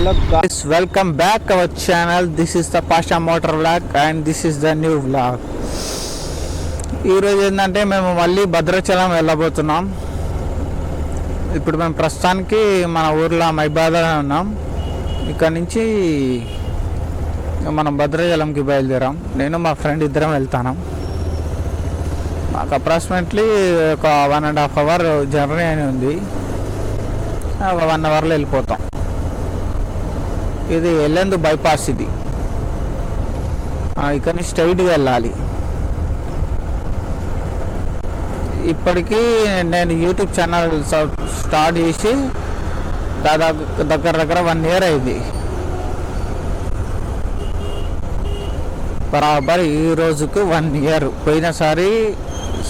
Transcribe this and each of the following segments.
Hello guys, welcome back our channel. This is the Pasha Motor Vlog and this is the new vlog. ఈరోజు ఏంటంటే మేము మళ్ళీ భద్రాచలం వెళ్ళబోతున్నాం. ఇప్పుడు మేము ప్రస్తుతానికి మన ఊర్లో మైబాద్లో ఉన్నాం. ఇక్కడ నుంచి మనం భద్రాచలంకి బయలుదేరాం. నేను మా ఫ్రెండ్ ఇద్దరం వెళ్తాను. మాకు అప్రాక్సిమేట్లీ ఒక 1.5 అవర్ జర్నీ అని ఉంది. ఒక 1 అవర్లో వెళ్ళిపోతాం. ఇది ఎల్లందు బైపాస్. ఇది ఇక్కడ నుంచి స్ట్రైట్గా వెళ్ళాలి. ఇప్పటికీ నేను యూట్యూబ్ ఛానల్ స్టార్ట్ చేసి దాదాపు దగ్గర 1 ఇయర్ అయింది. బరాబర్ ఈ రోజుకు 1 ఇయర్. పోయినసారి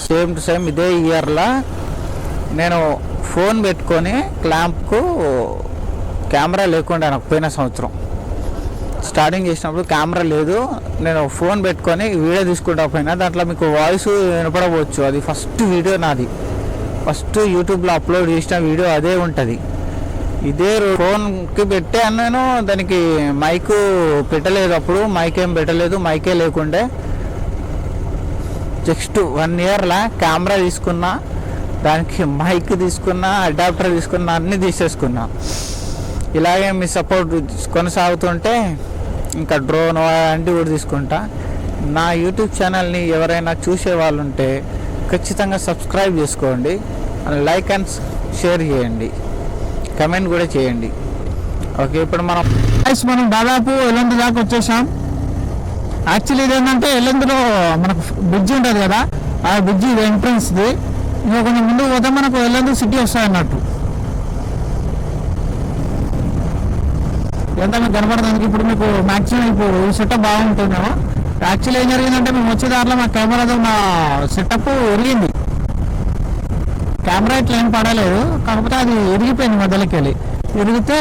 సేమ్ టు సేమ్ ఇదే ఇయర్లో నేను ఫోన్ పెట్టుకొని క్లాంప్కు కెమెరా లేకుండా నాకు పోయిన సంవత్సరం స్టార్టింగ్ చేసినప్పుడు కెమెరా లేదు. నేను ఫోన్ పెట్టుకొని వీడియో తీసుకుంటా పోయినా. దాంట్లో మీకు వాయిస్ వినపడవచ్చు. అది ఫస్ట్ వీడియో నాది. ఫస్ట్ యూట్యూబ్లో అప్లోడ్ చేసిన వీడియో అదే ఉంటుంది. ఇదే ఫోన్కి పెట్టాను నేను. దానికి మైక్ పెట్టలేదు. అప్పుడు మైక్ ఏం పెట్టలేదు. మైకే లేకుండే. జస్ట్ 1 ఇయర్లా కెమెరా తీసుకున్నా, దానికి మైక్ తీసుకున్నా, అడాప్టర్ తీసుకున్నా, అన్నీ తీసేసుకున్నా. ఇలాగే మీ సపోర్ట్ కొనసాగుతుంటే ఇంకా డ్రోన్ అలాంటివి కూడా తీసుకుంటా. నా యూట్యూబ్ ఛానల్ని ఎవరైనా చూసే వాళ్ళు ఉంటే ఖచ్చితంగా సబ్స్క్రైబ్ చేసుకోండి, లైక్ అండ్ షేర్ చేయండి, కమెంట్ కూడా చేయండి. ఓకే, ఇప్పుడు మనం దాదాపు ఎల్లందు దాకా వచ్చేసాం. యాక్చువల్లీ ఇదేంటంటే ఎల్లందులో మనకు బ్రిడ్జ్ ఉంటుంది కదా, ఆ బ్రిడ్జ్ ఇది ఎంట్రన్స్ది. ఇంకా కొంచెం ముందుకు పోతే మనకు ఎల్లందు సిటీ వస్తాయి అన్నట్టు. ఎంత మీకు కనపడుతుంది. ఇప్పుడు మీకు మ్యాక్సిమం ఇప్పుడు ఈ సెటప్ బాగుంటుందేమో. యాక్చువల్లీ ఏం జరిగిందంటే మేము వచ్చే దారిలో మా కెమెరాతో మా సెటప్ విరిగింది. కెమెరా ఇట్లా ఏం పడలేదు, కాకపోతే అది విరిగిపోయింది మధ్యలోకి వెళ్ళి. విరిగితే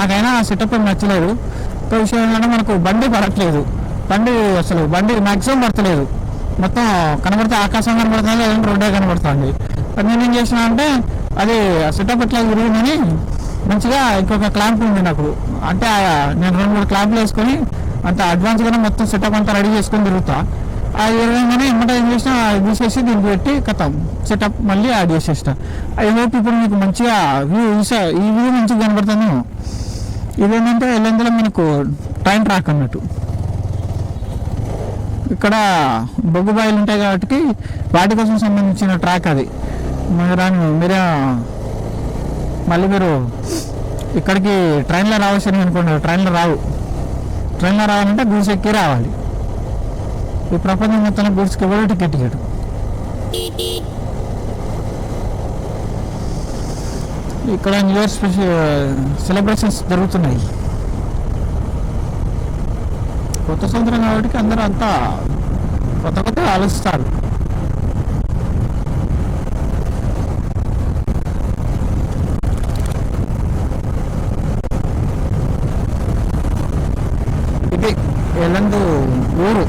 నాకైనా ఆ సెటప్ ఏం నచ్చలేదు. ఇంకో విషయం ఏంటంటే మనకు బండి పడట్లేదు. బండి మ్యాక్సిమం పడతలేదు. మొత్తం కనబడితే ఆకాశం కనబడుతుంది, రోడ్డే కనబడుతుంది. నేను ఏం చేసిన అంటే అది సెటప్ ఇట్లా విరిగిందని మంచిగా ఇంకొక క్లాంప్ ఉంది నాకు. అంటే నేను 2-3 క్లాంప్లు వేసుకొని అంత అడ్వాన్స్గానే మొత్తం సెటప్ అంతా రెడీ చేసుకొని తిరుగుతా. అది విరగానే ఏమంటే ఏం చేసినా తీసేసి దీనికి పెట్టి కథం సెటప్ మళ్ళీ యాడ్ చేసేసిన. ఐ హోప్ ఇప్పుడు మీకు మంచిగా ఈ వ్యూ మంచిగా కనబడుతుంది. ఇదేంటంటే ఎల్లందులో మనకు ట్రైన్ ట్రాక్ అన్నట్టు. ఇక్కడ బొగ్గు బాయిలు ఉంటాయి కాబట్టి వాటి కోసం సంబంధించిన ట్రాక్ అది. మళ్ళీ మీరు ఇక్కడికి ట్రైన్లో రావాల్సింది అనుకోండి. ట్రైన్లో రావాలంటే గూడ్స్ ఎక్కి రావాలి. ఈ ప్రపంచం మొత్తం గూడ్స్కి కూడా టికెట్. ఇక్కడ న్యూ ఇయర్ సెలబ్రేషన్స్ జరుగుతున్నాయి. కొత్త సంవత్సరం కాబట్టి అందరూ అంతా కొత్త ఆలోచిస్తారు. ఇది ఎల్లందు ఊరు.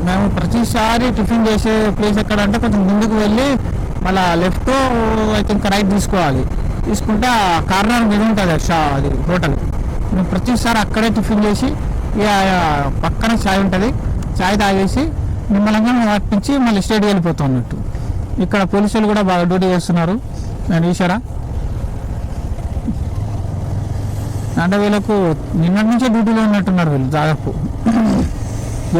మేము ప్రతిసారి టిఫిన్ చేసే ప్లేస్ ఎక్కడ అంటే కొంచెం ముందుకు వెళ్ళి మళ్ళీ లెఫ్ట్ ఐ థింక్ రైట్ తీసుకోవాలి. తీసుకుంటే ఆ కార్నర్ మీద ఉంటుంది అది హోటల్. మేము ప్రతిసారి అక్కడే టిఫిన్ చేసి పక్కన చాయ్ ఉంటుంది, చాయ్ తాగేసి నిమ్మలంగా వాటి నుంచి మళ్ళీ స్టేట్కి వెళ్ళిపోతాం అన్నట్టు. ఇక్కడ పోలీసులు కూడా బాగా డ్యూటీ చేస్తున్నారు. నేను చూసారా, అంటే వీళ్ళకు నిన్నటి నుంచే డ్యూటీలో ఉన్నట్టున్నారు వీళ్ళు. దాదాపు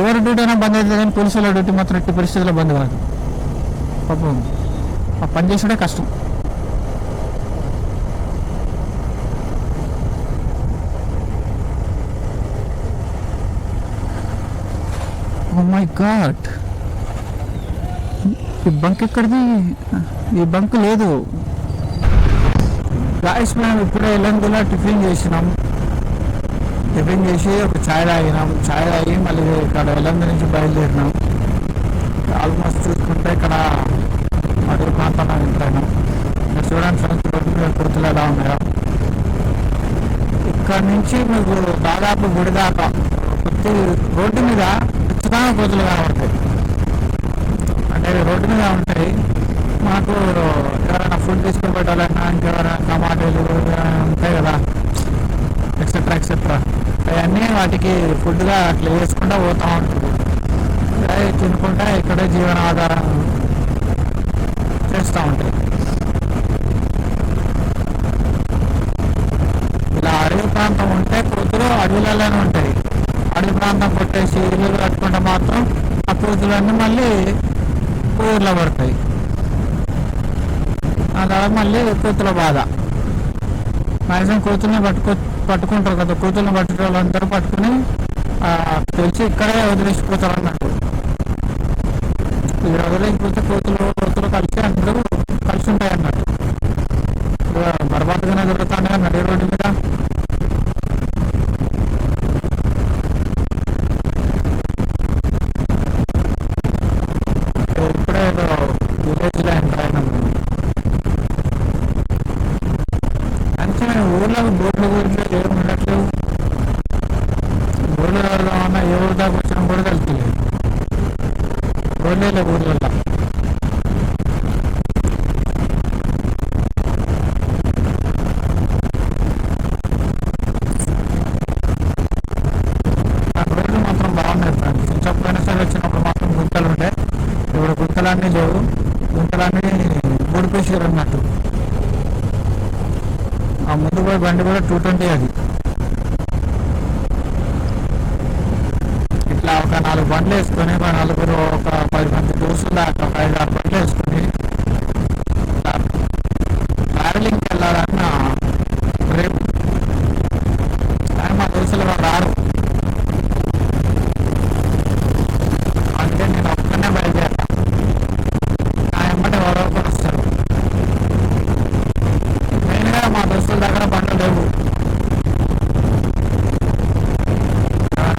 ఎవరి డ్యూటీ అయినా బంద్ అవుతుంది, కానీ పోలీసుల డ్యూటీ మాత్రం ఎట్టి పరిస్థితుల్లో బంద్ కాదు. పాపం ఆ పని చేసుడే కష్టం. ఓ మై గాడ్, ఈ బంక్ ఎక్కడిది? ఈ బంక్ లేదు. గాయస్, మేము ఇప్పుడే ఎల్లందులో టిఫిన్ చేసి ఒక ఛాయ్ తాగినాం. ఛాయ్ తాగి మళ్ళీ ఇక్కడ ఎల్లందు నుంచి బయలుదేరినాం. ఆల్మోస్ట్ చూసుకుంటే ఇక్కడ అడవి ప్రాంతంలో ఎంట్రైనాం. ఇక్కడ చూడండి ఫ్రెండ్స్, రోడ్డు మీద కుర్తులు ఎలా ఉన్నాయో. ఇక్కడ నుంచి మీకు దాదాపు గుడి దాకా రోడ్డు మీద ఖచ్చితంగా కోతులు కనబడతాయి. అంటే రోడ్డు మీద ఉంటాయి. మాకు ఎవరైనా ఫుడ్ తీసుకొని పెట్టాలన్నా ఇంకెవరైనా టమాటాలు ఉంటాయి కదా, ఎక్సెట్రా ఎక్సెట్రా, అవన్నీ వాటికి ఫుడ్గా అట్లా వేసుకుంటూ పోతూ ఉంటుంది. తినుకుంటా ఇక్కడే జీవనాధారం చేస్తూ ఉంటాయి. ఇలా అడవి ప్రాంతం ఉంటే కోతులు అడవులలోనే ఉంటాయి. అడవి ప్రాంతం కొట్టేసి ఇల్లు కట్టుకుంటే మాత్రం ఆ కోతులన్నీ మళ్ళీ ఊర్లో పడతాయి. ఆ తర్వాత మళ్ళీ కోతుల బాధ. మ్యాక్సిమం కోతుల్ని పట్టుకుంటారు కదా, కోతుల్ని పట్టుకునే వాళ్ళందరూ పట్టుకుని తెలిసి ఇక్కడే వదిలేసిపోతారు అన్నట్టు. ఇక్కడ వదిలేసిపోతే కోతులు కలిసి అందరూ కలిసి ఉంటాయి అన్నట్టు. బర్బాటుగానే దొరుకుతాను కదా నడి రోడ్డు మీద. ఇప్పుడే విలేజ్లో ఎంటర్ అయినాము. అంటే ఊర్లో బోర్డులు ఏమి ఉండట్లేవు. బోర్డులు వెళ్దామన్నా ఏ ఊరు దాకా వచ్చినా కూడా వెళ్తలేదు. బోర్డులే లేవు ఊర్లలో. రోడ్లు మాత్రం బాగున్నాయి ఫ్రెండ్స్. కొంచెం పోయిన సరే వచ్చినప్పుడు మాత్రం గుంతలు ఉండే, ఇప్పుడు గుంతలన్నీ లేవు. గుంతలన్నీ ఊడిపేసారు అన్నట్టు. ఆ ముందు పోయి బండి కూడా 220 అది. ఇట్లా ఒక 4 బండ్లు వేసుకొని నలుగురు ఒక 10 మంది దోస్తులు దాకా ఒక 5-6 బండ్లు వేసుకొని ట్రావెలింగ్కి వెళ్ళాలన్న రేపు. కానీ మా దోస్తులు రారు. అంటే నేను ఒక్కనే బయలుదేరా. నా వెంబడి ఎవరో ఒకరు వస్తారు. మెయిన్గా మా దోస్తుల దగ్గర బండ్లు లేవు.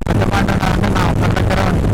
పెద్ద బండి అంటే నా ఒక్క దగ్గర ఉంది.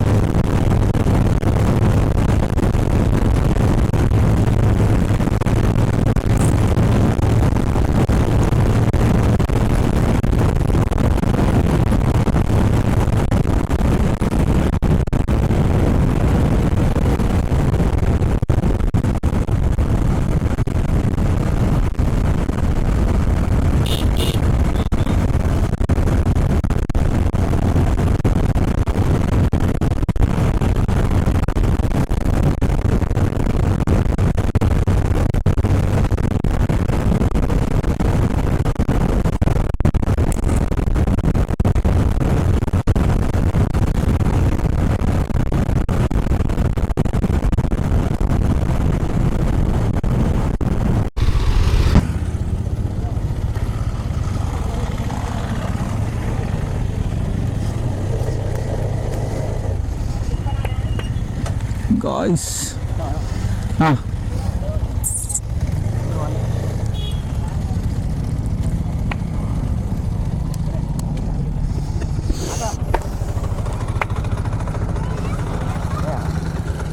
గాయ్స్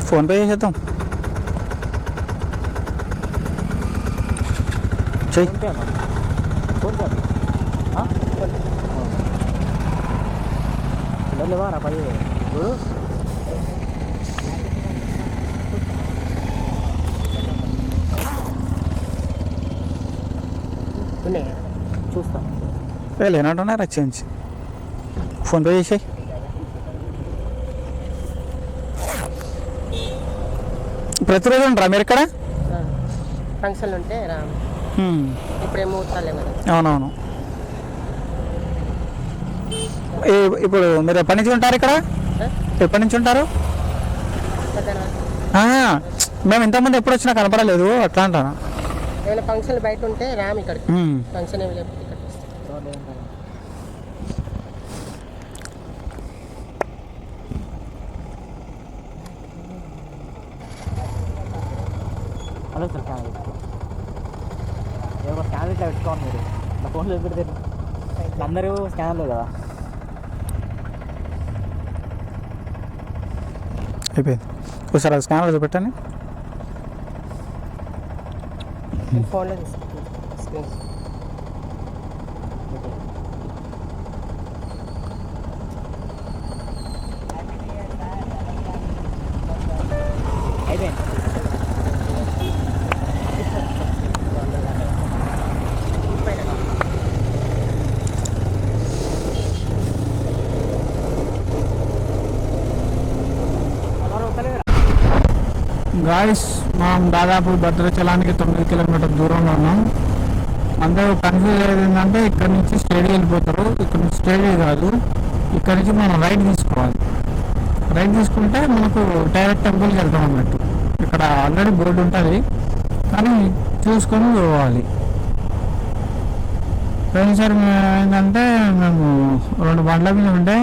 ఫోన్పే చేసేద్దాం. చెయ్యి. చూస్తా లేనట్టున్నారా చేంజ్. ఫోన్పే చేసేయి. ప్రతిరోజు ఉంటారా మీరు ఇక్కడ? ఫంక్షన్లు ఉంటే ఇప్పుడేమో ఊతాలే కదా. అవునవును. ఇప్పుడు మీరు ఎప్పటి నుంచి ఉంటారు ఇక్కడ? ఎప్పటి నుంచి ఉంటారు? మేము ఇంతకుముందు ఎప్పుడు వచ్చినా కనపడలేదు, అట్లా అంటాను. ఏమైనా ఫంక్షన్లు బయట ఉంటే రామ్ ఇక్కడికి. ఫంక్షన్ ఏమి లేకపోతే ఇక్కడ హలో సార్, క్యామెరా ఏమో స్కానర్ ఇట్లా పెట్టుకోండి. మీరు నా ఫోన్లో పెడితే అందరూ స్కానర్లు కదా. అయిపోయింది. ఒకసారి అది స్కానర్ పెట్టండి. ఫోన్లో అయిపోయింది. గాయస్ మనం దాదాపు భద్రాచలానికి 9 కిలోమీటర్ దూరంలో ఉన్నాం. అందరూ కన్ఫ్యూజ్ అయ్యేది ఏంటంటే ఇక్కడ నుంచి స్టేడీ వెళ్ళిపోతారు. ఇక్కడ నుంచి స్టేడీ కాదు, ఇక్కడ నుంచి మనం రైట్ తీసుకోవాలి. రైట్ తీసుకుంటే మనకు డైరెక్ట్ టెంపుల్కి వెళ్తాం అన్నట్టు. ఇక్కడ ఆల్రెడీ బోర్డు ఉంటుంది కానీ చూసుకొని పోవాలి. పోయినసారి ఏంటంటే మేము 2 బండ్ల మీద ఉంటే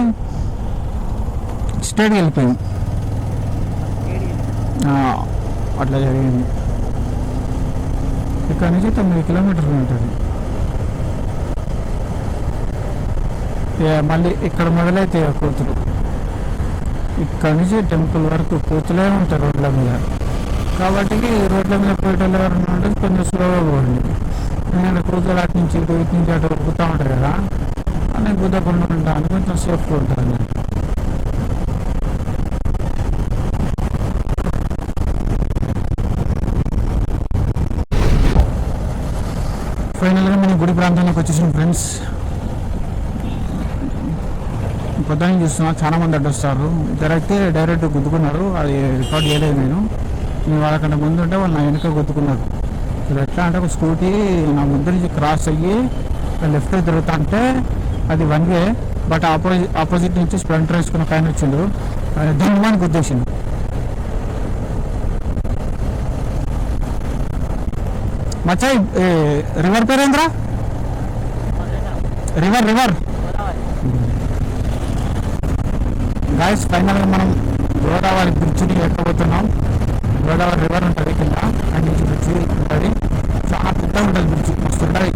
స్టేట్కి వెళ్ళిపోయాం. అట్లా జరిగింది. ఇక్కడ నుంచి 9 కిలోమీటర్లు ఉంటుంది. మళ్ళీ ఇక్కడ మొదలైతే కోతులు. ఇక్కడ నుంచి టెంపుల్ వరకు కోతులే ఉంటారు రోడ్ల మీద. కాబట్టి రోడ్ల మీద పోయేటోళ్ళు ఎవరైనా ఉంటే కొంచెం స్లోగా పోండి. ఎందుకంటే కోతులు అటు నుంచి ఇటు నుంచి అటు గుత్తా ఉంటారు కదా, అని గుద్దకుండా ఉంటాను కొంచెం సేఫ్గా ఉంటుంది. ఫైనల్గా మనం గుడి ప్రాంతానికి వచ్చేసాం ఫ్రెండ్స్. పొద్దున్న చూస్తున్నా చాలా మంది అడ్డొస్తారు. ఇద్దరైతే డైరెక్ట్ గుద్దుకున్నారు. అది రికార్డ్ చేయలేదు నేను వాళ్ళకంటే ముందు ఉంటే వాళ్ళు నా వెనుక గుద్దుకున్నారు. ఇది ఎట్లా అంటే ఒక స్కూటీ నా ముందు నుంచి క్రాస్ అయ్యి లెఫ్ట్ తిరుగుతా అంటే అది 1 వే. బట్ ఆపోజిట్ నుంచి స్ప్లెండర్ వేసుకున్న పైన వచ్చిండు, దిమ్మని గుద్దేసిండు. మచ్చాయి రివర్ పేరేంద్రా? రివర్ గాయస్ ఫైనల్గా మనం గోదావరి బ్రిడ్జిని ఎక్కబోతున్నాం. గోదావరి రివర్ ఉంటుంది కింద, అక్కడి నుంచి బ్రిడ్జి ఉంటుంది. చాలా పెద్దగా ఉంటుంది బ్రిడ్జి, మస్తు ఉంటుంది.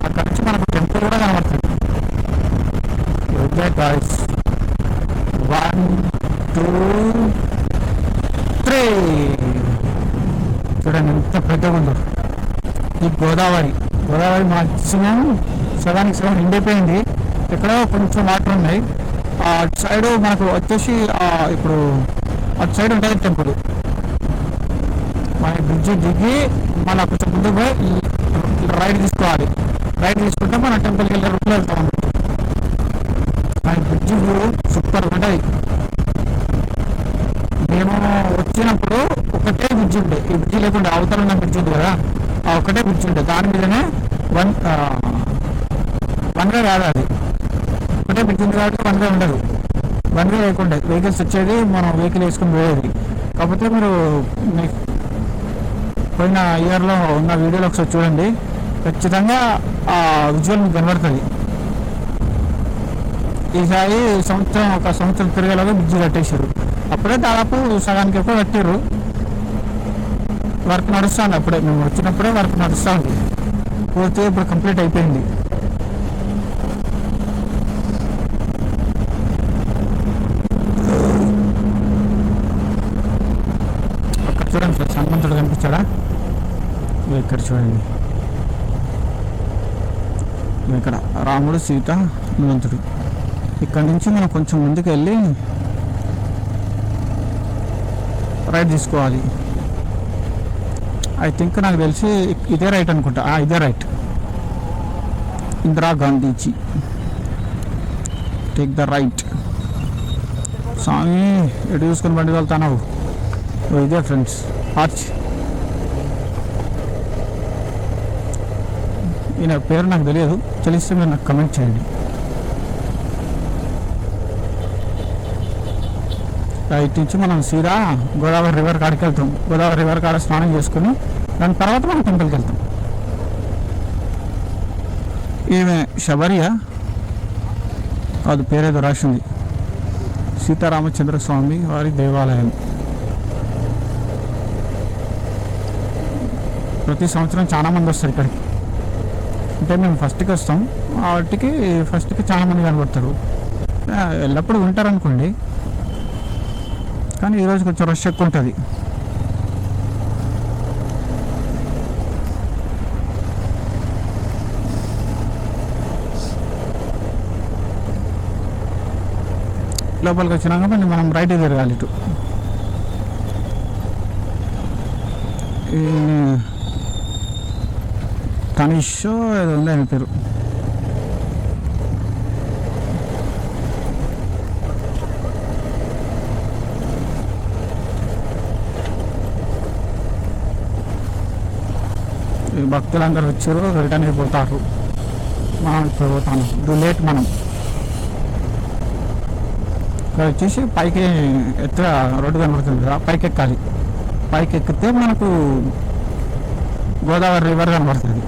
అక్కడ నుంచి మనకు టెంపుల్ కూడా కనబడుతుంది. ఓకే గాయస్, 1 2 3 చూడండి ఎంత పెద్దగా ఉందో ఈ గోదావరి. మాక్సిమం సగానికి నిండిపోయింది. ఇక్కడ కొంచెం వాటర్ ఉన్నాయి. అటు సైడ్ మనకు వచ్చేసి ఇప్పుడు అటు సైడ్ ఉంటుంది టెంపుల్. మన బ్రిడ్జి దిగి మన కొంచెం ముందుకు పోయి రైట్ తీసుకోవాలి. రైట్ తీసుకుంటే మన టెంపుల్కి వెళ్ళే రూట్లో వెళ్తాం అన్నట్టు. మన బ్రిడ్జి సూపర్ ఉంటుంది. మేము వచ్చినప్పుడు ఒకటే బ్రిడ్జి ఉండే, ఈ బ్రిడ్జి లేకుండా అవతల ఉన్న బ్రిడ్జి ఉంది కదా, ఆ ఒకటే బ్రిడ్జి ఉండే. దాని మీదనే వన్ వే కాదు, అది ఒకటే బ్రిడ్జి ఉంది కాబట్టి 1 వే ఉండదు. 1 వే లేకుండా వెహికల్స్ వచ్చేది, మనం వెహికల్ వేసుకుని పోయేది. కాకపోతే మీరు పోయిన ఇయర్లో ఉన్న వీడియోలో ఒకసారి చూడండి, ఖచ్చితంగా ఆ విజువల్ మీకు కనబడుతుంది. ఈసారి ఒక సంవత్సరం తిరిగేలాగా బ్రిడ్జి కట్టేశారు. అప్పుడే దాదాపు సగానికి ఎక్కువ కట్టారు. వర్క్ నడుస్తుంది. అప్పుడే మేము వచ్చినప్పుడే వర్క్ నడుస్తుంది. పూర్తిగా ఇప్పుడు కంప్లీట్ అయిపోయింది. అక్కడ చూడండి ఫ్రెండ్స్, హనుమంతుడు కనిపించాడా? ఇక్కడ చూడండి, ఇక్కడ రాముడు, సీత, హనుమంతుడు. ఇక్కడ నుంచి మనం కొంచెం ముందుకు వెళ్ళి రైట్ తీసుకోవాలి. ఐ థింక్ నాకు తెలిసి ఇదే రైట్ అనుకుంటా. ఇదే right. Indira Gandhiji, take the right. స్వామి ఎటు చూసుకొని బండి వెళ్తావు? ఇదే ఫ్రెండ్స్ ఆర్చ్. ఈయన పేరు నాకు తెలియదు, తెలిస్తే మీరు నాకు కమెంట్ చేయండి. రైట్ నుంచి మనం సీదా గోదావరి రివర్ కాడికి వెళ్తాం. గోదావరి రివర్ కాడ స్నానం చేసుకుని దాని తర్వాత మనం టెంపుల్కి వెళ్తాం. ఈమె శబరియా కాదు, పేరేదో రాసింది. సీతారామచంద్ర స్వామి వారి దేవాలయం. ప్రతి సంవత్సరం చాలా మంది వస్తారు ఇక్కడికి. అంటే మేము ఫస్ట్కి వస్తాం, వాటికి ఫస్ట్కి చాలా మంది కనబడతారు. ఎల్లప్పుడూ ఉంటారు అనుకోండి, కానీ ఈరోజు కొంచెం రష్ ఎక్కువ ఉంటుంది. లోపలికి వచ్చినాక మళ్ళీ మనం రైట్ తిరగాలి. ఇటు తనిష్ ఏదో ఉంది ఆయన పేరు. ఈ భక్తులందరూ వచ్చారు, రిటర్న్ అయిపోతారు. మనం ఇప్పుడు పోతాను, ఇది లేట్ మనం. ఇక్కడ వచ్చేసి పైకి ఎత్తుగా రోడ్డు కనబడుతుంది కదా, పైకి ఎక్కాలి. పైకి ఎక్కితే మనకు గోదావరి రివర్ కనబడుతుంది.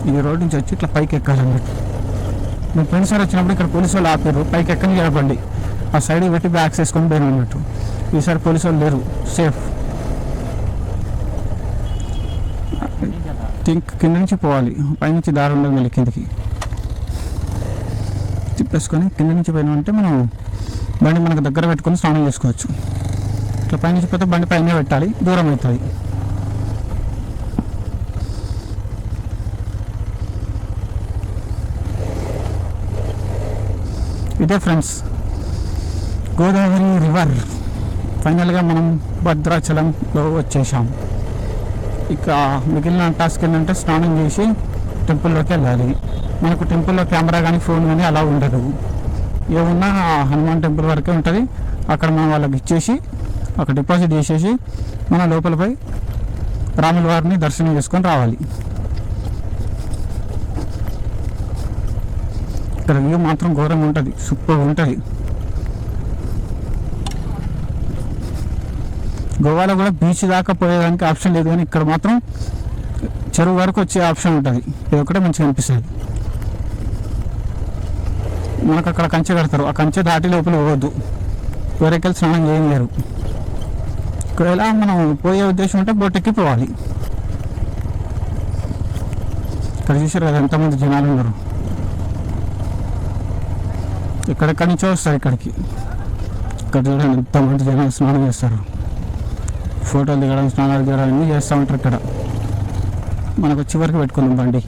ఈ రోడ్ నుంచి వచ్చి ఇట్లా పైకి ఎక్కాలి అన్నట్టు. మీ ఫ్రెండ్స్ సార్ వచ్చినప్పుడు ఇక్కడ పోలీసు వాళ్ళు ఆపారు, పైకి ఎక్కని చెప్పండి. ఆ సైడ్ పెట్టి బ్యాగ్స్ వేసుకొని పోయిన అన్నట్టు. ఈసారి పోలీసు వాళ్ళు లేరు, సేఫ్. కింద నుంచి పోవాలి, పైనుంచి దారి ఉండదు మళ్ళీ కిందకి. తిప్పేసుకొని కింద నుంచి పోయినామంటే మనం బండి మనకు దగ్గర పెట్టుకొని స్నానం చేసుకోవచ్చు. ఇట్లా పైనుంచి పోతే బండి పైన పెట్టాలి, దూరం అవుతుంది. ఇదే ఫ్రెండ్స్ గోదావరి రివర్. ఫైనల్గా మనం భద్రాచలంలో వచ్చేసాం. ఇక మిగిలిన టాస్క్ ఏంటంటే స్నానం చేసి టెంపుల్లోకి వెళ్ళాలి. మనకు టెంపుల్లో కెమెరా కానీ ఫోన్ కానీ అలా ఉండదు. ఏమున్నా హనుమాన్ టెంపుల్ వరకే ఉంటుంది. అక్కడ మనం వాళ్ళకి ఇచ్చేసి అక్కడ డిపాజిట్ చేసేసి మన లోపలపై రాముల వారిని దర్శనం చేసుకొని రావాలి. ఇక్కడ వ్యూ మాత్రం ఘోరంగా ఉంటుంది, సూపర్గా ఉంటుంది. గోవాలో కూడా బీచ్ దాకా పోయేదానికి ఆప్షన్ లేదు, కానీ ఇక్కడ మాత్రం చెరువు వరకు వచ్చే ఆప్షన్ ఉంటుంది. ఇది ఒకటే మంచిగా అనిపిస్తుంది. మనకు అక్కడ కంచె కడతారు, ఆ కంచె దాటి లోపల పోవద్దు, వేరేకెళ్ళి స్నానం చేయలేరు. ఒకవేళ మనం పోయే ఉద్దేశం ఉంటే బోట్ ఎక్కి పోవాలి. ఇక్కడ చూసారు కదా ఎంతమంది జనాలు ఉన్నారు. ఎక్కడెక్కడి నుంచో వస్తారు ఇక్కడికి. ఇక్కడ చూడండి ఎంతమంది జనాలు స్నానం చేస్తారు, ఫోటోలు దిగడం, స్నానాలు దిగడం అన్నీ చేస్తూ ఉంటారు. ఇక్కడ మనకు వచ్చి వరకు పెట్టుకున్నాం బండి.